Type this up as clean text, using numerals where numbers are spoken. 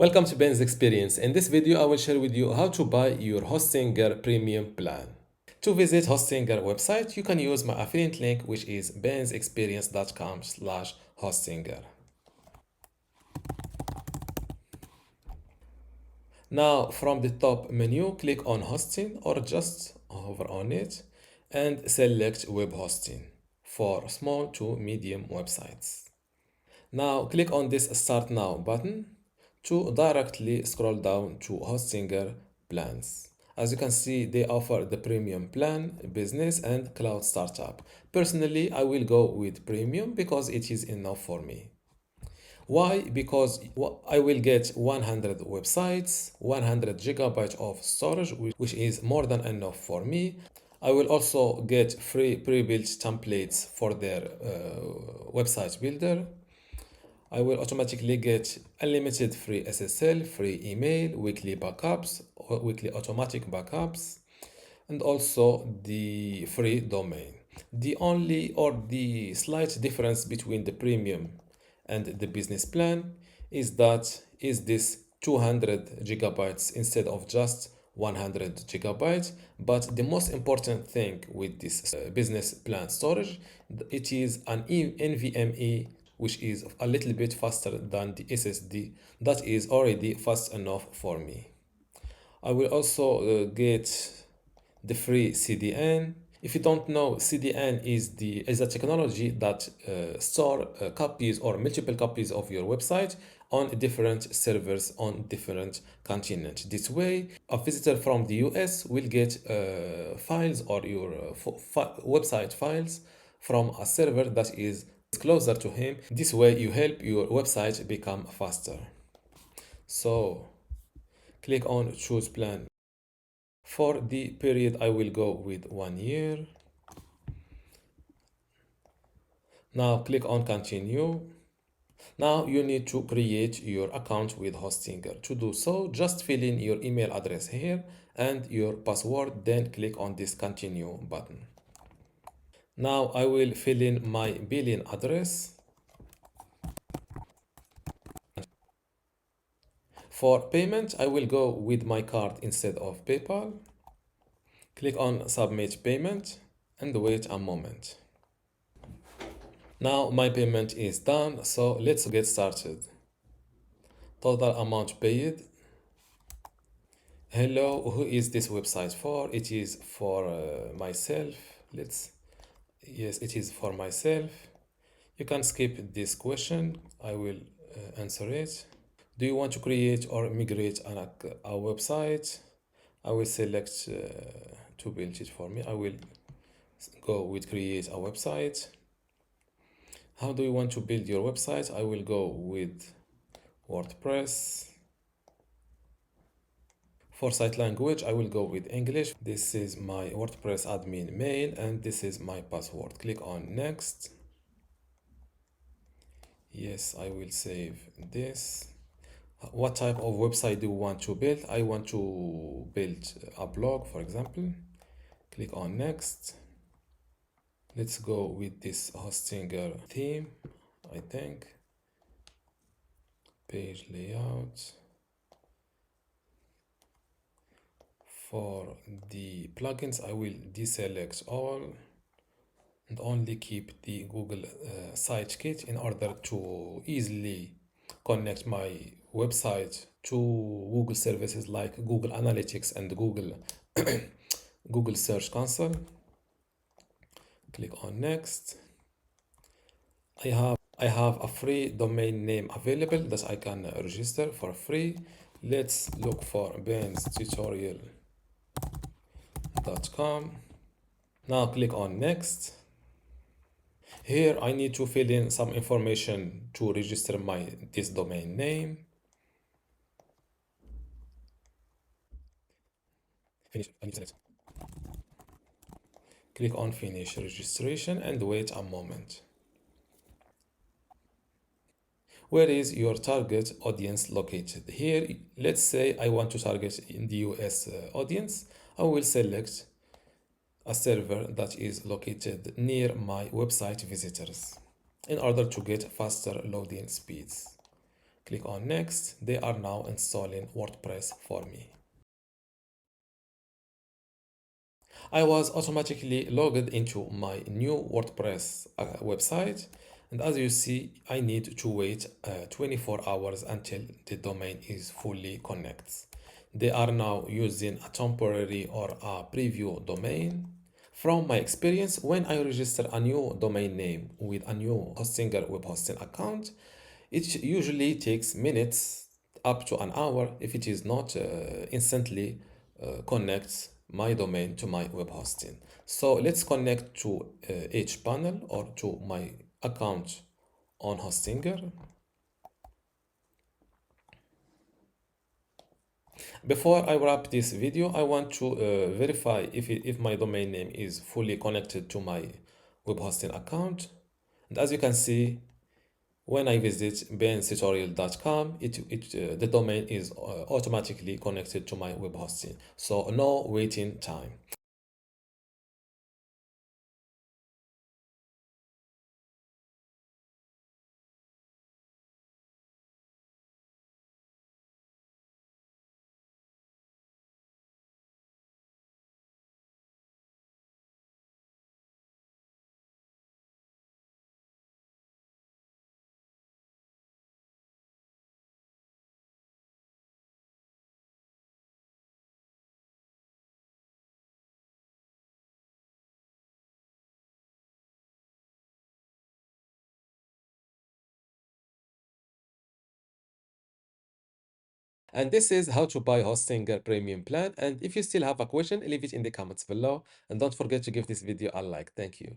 Welcome to Ben's Experience. In this video, I will share with you how to buy your Hostinger premium plan. To visit Hostinger website, you can use my affiliate link, which is bensexperience.com/Hostinger. Now, from the top menu, click on hosting or just hover on it and select web hosting for small to medium websites. Now, click on this Start Now button to directly scroll down to Hostinger plans. As you can see, they offer the premium plan, business, and cloud startup. Personally, I will go with premium because it is enough for me. Why? Because I will get 100 websites, 100 gigabytes of storage, which is more than enough for me. I will also get free pre-built templates for their website builder. I will automatically get unlimited free SSL, free email, weekly backups, weekly automatic backups, and also the free domain. The only or the slight difference between the premium and the business plan is this 200 gigabytes instead of just 100 gigabytes. But the most important thing with this business plan storage, it is an NVMe, which is a little bit faster than the SSD. That is already fast enough for me. I will also get the free CDN. If you don't know, CDN is a technology that store copies or multiple copies of your website on different servers on different continents. This way, a visitor from the US will get files or your website files from a server that is closer to him. This way, you help your website become faster. So, click on Choose Plan. For the period, I will go with 1 year. Now click on Continue. Now you need to create your account with Hostinger. To do so, just fill in your email address here and your password, then click on this Continue button. Now I will fill in my billing address. For payment, I will go with my card instead of PayPal. Click on Submit Payment and wait a moment. Now my payment is done, so let's get started. Total amount paid. Hello, who is this website for? It is for myself. Yes, it is for myself. You can skip this question. I will answer it. Do you want to create or migrate a website? I will select to build it for me. I will go with create a website. How do you want to build your website? I will go with WordPress. For site language, I will go with English. This is my WordPress admin mail and this is my password. Click on next. Yes, I will save this. What type of website do you want to build? I want to build a blog, for example. Click on next. Let's go with this Hostinger theme, I think. Page layout. For the plugins, I will deselect all and only keep the Google Sitekit in order to easily connect my website to Google services like Google Analytics and Google Google Search Console. Click on next. I have a free domain name available that I can register for free. Let's look for benstutorial.com. Now click on next. Here I need to fill in some information to register this domain name. Finish. I need to select. Click on finish registration and wait a moment. Where is your target audience located? Here, let's say I want to target in the US audience. I will select a server that is located near my website visitors in order to get faster loading speeds. Click on next. They are now installing WordPress for me. I was automatically logged into my new WordPress website, and as you see, I need to wait 24 hours until the domain is fully connected. They are now using a temporary or a preview domain. From my experience, when I register a new domain name with a new Hostinger web hosting account, it usually takes minutes up to an hour if it is not instantly connects my domain to my web hosting. So let's connect to each panel or to my account on Hostinger. Before I wrap this video, I want to verify if my domain name is fully connected to my web hosting account. And as you can see, when I visit benstutorial.com, the domain is automatically connected to my web hosting. So no waiting time. And this is how to buy Hostinger premium plan. And if you still have a question, leave it in the comments below. And don't forget to give this video a like. Thank you.